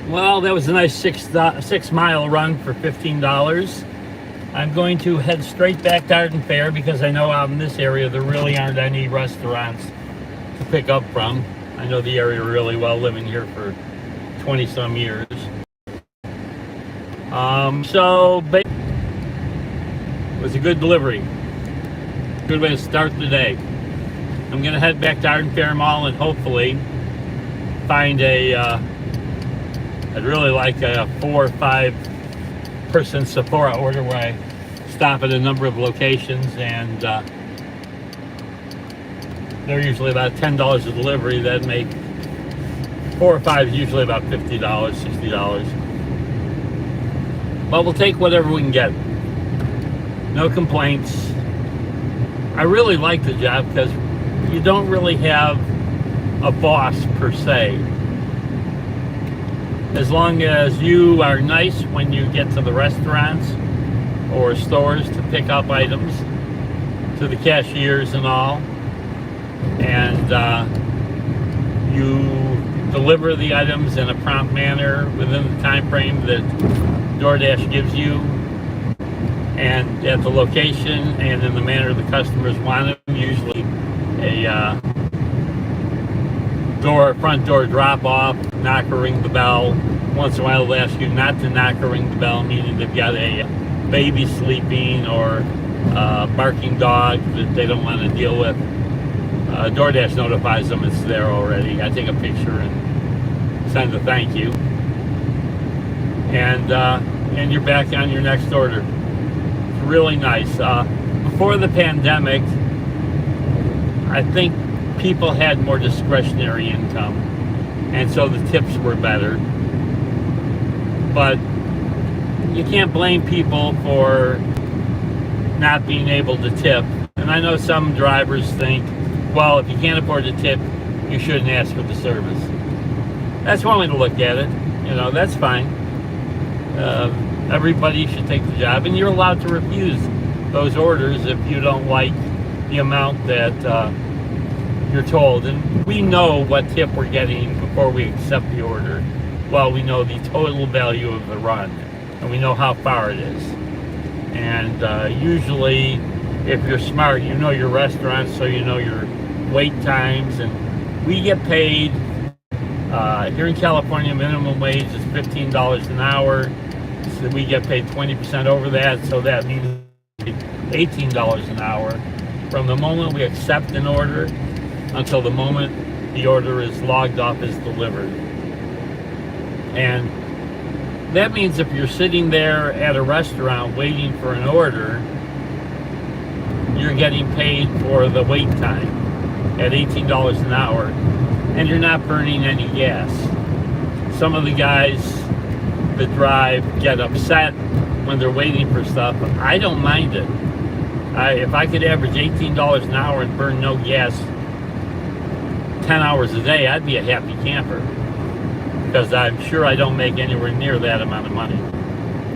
Well, that was a nice 6 mile run for $15. I'm going to head straight back to Arden Fair because I know out in this area there really aren't any restaurants to pick up from. I know the area really well, living here for 20 some years. It was a good delivery. Good way to start the day. I'm going to head back to Arden Fair Mall and hopefully find I'd really like a 4 or 5 person Sephora order where I stop at a number of locations and they're usually about $10 a delivery. That'd make 4 or 5 is usually about $50, $60. But we'll take whatever we can get. No complaints. I really like the job because you don't really have a boss per se. As long as you are nice when you get to the restaurants or stores to pick up items, to the cashiers and all, and you deliver the items in a prompt manner within the time frame that DoorDash gives you, and at the location and in the manner the customers want them, usually a front door drop off, knock or ring the bell. Once in a while they'll ask you not to knock or ring the bell, meaning they've got a baby sleeping or a barking dog that they don't want to deal with. DoorDash notifies them it's there already. I take a picture and send a thank you. And you're back on your next order. It's really nice. Before the pandemic, I think people had more discretionary income, and so the tips were better. But you can't blame people for not being able to tip. And I know some drivers think, well, if you can't afford to tip, you shouldn't ask for the service. That's one way to look at it. That's fine. Everybody should take the job, and you're allowed to refuse those orders if you don't like the amount that you're told. And we know what tip we're getting before we accept the order. Well, we know the total value of the run, and we know how far it is. And usually, if you're smart, you know your restaurants, so you know your wait times. And we get paid, here in California, minimum wage is $15 an hour. So we get paid 20% over that, so that means $18 an hour from the moment we accept an order until the moment the order is logged off as delivered. And that means if you're sitting there at a restaurant waiting for an order, you're getting paid for the wait time at $18 an hour, and you're not burning any gas. Some of the guys that drive get upset when they're waiting for stuff. I don't mind it. If I could average $18 an hour and burn no gas 10 hours a day, I'd be a happy camper, because I'm sure I don't make anywhere near that amount of money.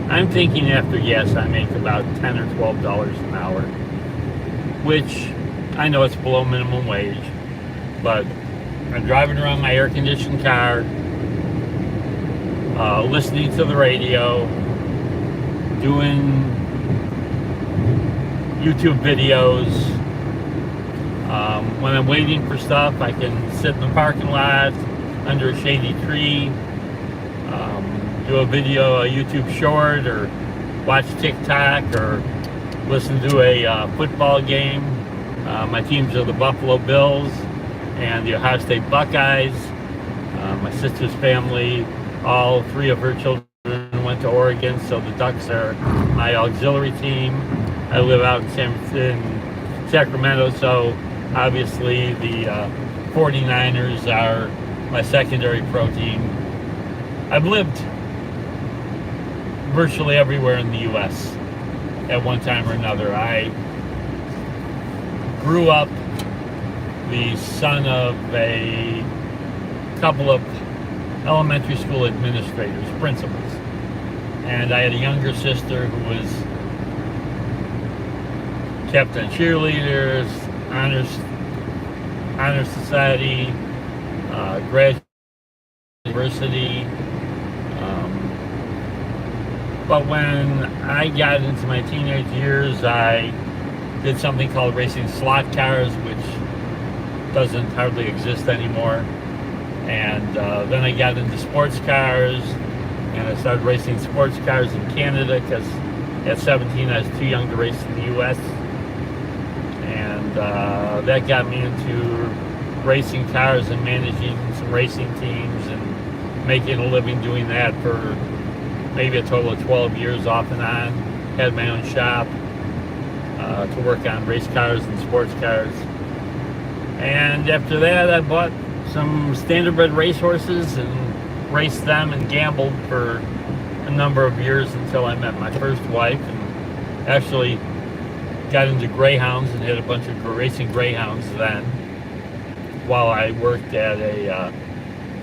I'm thinking after gas I make about $10 or $12 an hour, which I know it's below minimum wage, but I'm driving around my air-conditioned car, listening to the radio, doing YouTube videos. When I'm waiting for stuff, I can sit in the parking lot under a shady tree, do a video, a YouTube short, or watch TikTok, or listen to a football game. My teams are the Buffalo Bills and the Ohio State Buckeyes. My sister's family, all 3 of her children went to Oregon, so the Ducks are my auxiliary team. I live out in Sacramento, so obviously the 49ers are my secondary pro team. I've lived virtually everywhere in the U.S. at one time or another. I grew up the son of a couple of elementary school administrators, principals. And I had a younger sister who was captain cheerleaders, honor society, graduate university, But when I got into my teenage years, I did something called racing slot cars, which doesn't hardly exist anymore. And then I got into sports cars, and I started racing sports cars in Canada because at 17 I was too young to race in the U.S. And that got me into racing cars and managing some racing teams and making a living doing that for maybe a total of 12 years off and on. Had my own shop to work on race cars and sports cars. And after that, I bought some standardbred racehorses and raced them and gambled for a number of years until I met my first wife, and actually got into greyhounds and had a bunch of racing greyhounds then while I worked at a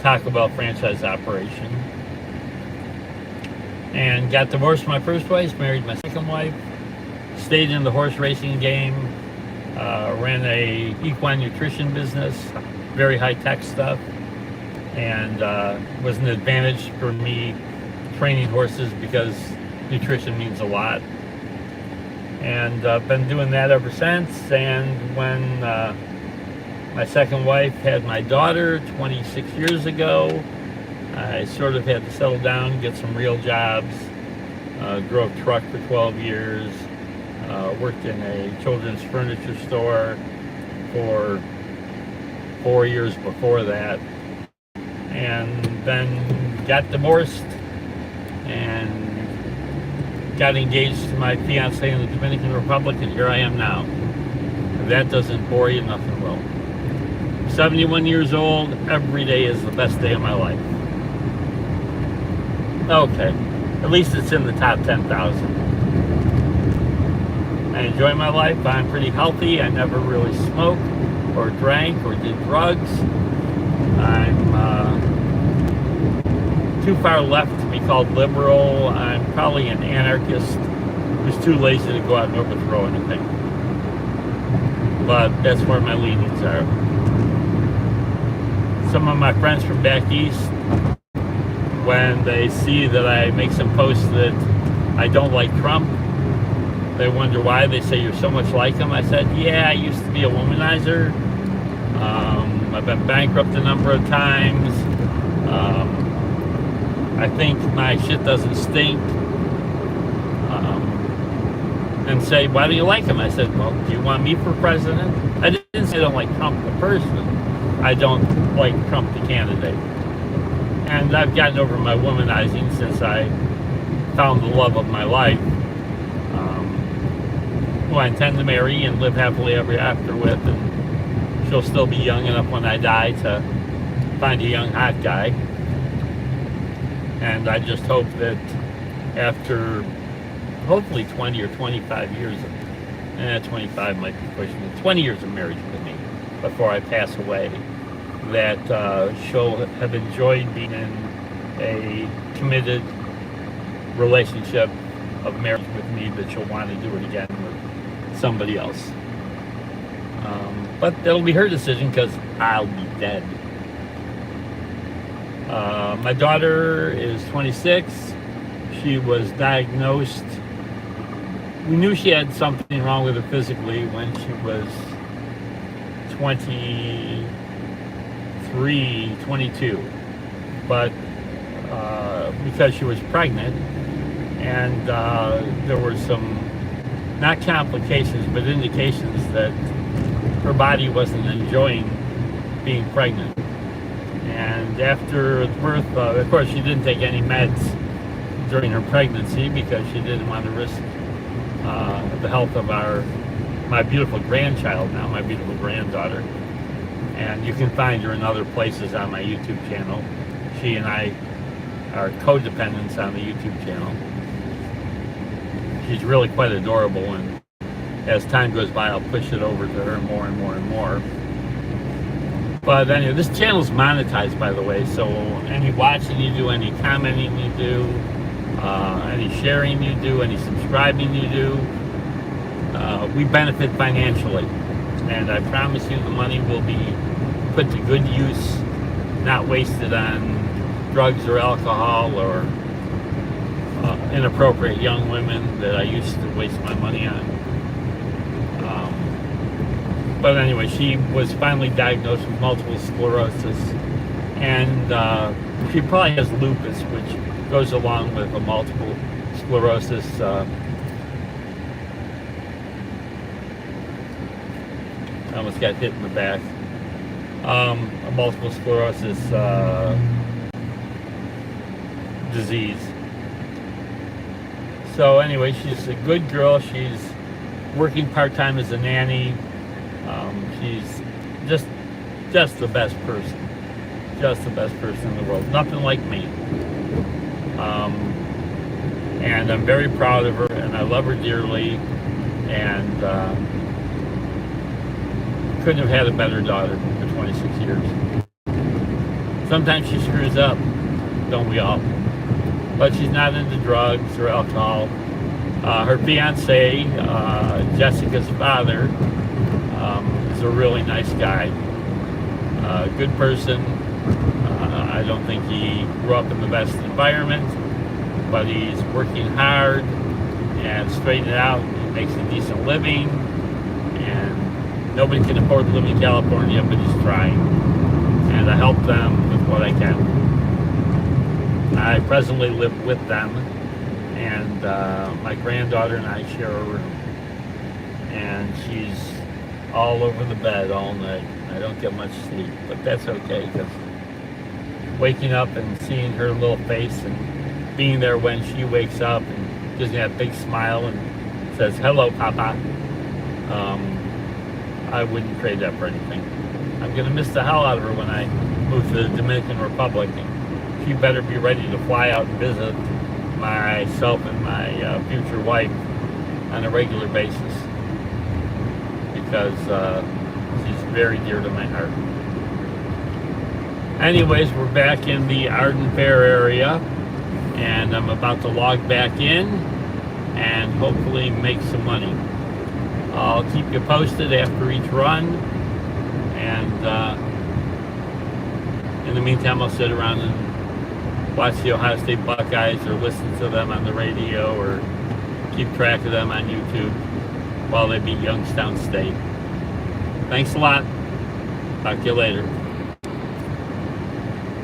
Taco Bell franchise operation. And got divorced from my first wife, married my second wife, stayed in the horse racing game, ran a equine nutrition business, very high-tech stuff, and was an advantage for me training horses because nutrition means a lot. And I've been doing that ever since. And when my second wife had my daughter 26 years ago, I sort of had to settle down, get some real jobs. Drove truck for 12 years, worked in a children's furniture store for 4 years before that, and then got divorced and got engaged to my fiance in the Dominican Republic, and here I am now. If that doesn't bore you, nothing will. 71 years old, every day is the best day of my life. Okay, at least it's in the top 10,000. I enjoy my life. I'm pretty healthy. I never really smoked or drank or did drugs. I'm too far left to be called liberal. I'm probably an anarchist who's too lazy to go out and overthrow anything. But that's where my leanings are. Some of my friends from back east, when they see that I make some posts that I don't like Trump, they wonder why. They say, you're so much like him. I said, yeah, I used to be a womanizer. I've been bankrupt a number of times. I think my shit doesn't stink. And say, why do you like him? I said, well, do you want me for president? I didn't say I don't like Trump the person. I don't like Trump the candidate. And I've gotten over my womanizing since I found the love of my life, who I intend to marry and live happily ever after with, and she'll still be young enough when I die to find a young hot guy. And I just hope that after hopefully 20 or 25 years of, 25 might be pushing it, 20 years of marriage with me before I pass away, that she'll have enjoyed being in a committed relationship of marriage with me, that she'll want to do it again with somebody else. But that'll be her decision because I'll be dead. My daughter is 26. She was diagnosed. We knew she had something wrong with her physically when she was 22. But because she was pregnant, and there were some, not complications, but indications that her body wasn't enjoying being pregnant. And after the birth, of course, she didn't take any meds during her pregnancy because she didn't want to risk the health of my beautiful grandchild now, my beautiful granddaughter. And you can find her in other places on my YouTube channel. She and I are codependents on the YouTube channel. She's really quite adorable, and as time goes by, I'll push it over to her more and more and more. But anyway, this channel's monetized, by the way, so any watching you do, any commenting you do, any sharing you do, any subscribing you do, we benefit financially. And I promise you the money will be put to good use, not wasted on drugs or alcohol or inappropriate young women that I used to waste my money on. But anyway, she was finally diagnosed with multiple sclerosis, and she probably has lupus, which goes along with a multiple sclerosis. I almost got hit in the back. A multiple sclerosis disease. So anyway, she's a good girl. She's working part-time as a nanny. She's just the best person. Just the best person in the world. Nothing like me. And I'm very proud of her, and I love her dearly, and couldn't have had a better daughter for 26 years. Sometimes she screws up, don't we all? But she's not into drugs or alcohol. Her fiance, Jessica's father, is a really nice guy. Good person. I don't think he grew up in the best environment, but he's working hard and straightening it out. He makes a decent living, and nobody can afford to live in California, but he's trying. And I help them with what I can. I presently live with them, and my granddaughter and I share a room. And she's all over the bed all night. I don't get much sleep, but that's okay, because waking up and seeing her little face and being there when she wakes up and gives me that big smile and says, "Hello, Papa," I wouldn't trade that for anything. I'm going to miss the hell out of her when I move to the Dominican Republic. And she better be ready to fly out and visit myself and my future wife on a regular basis, because she's very dear to my heart. Anyways, we're back in the Arden Fair area, and I'm about to log back in and hopefully make some money. I'll keep you posted after each run, and in the meantime, I'll sit around and watch the Ohio State Buckeyes, or listen to them on the radio, or keep track of them on YouTube while they beat Youngstown State. Thanks a lot. Talk to you later.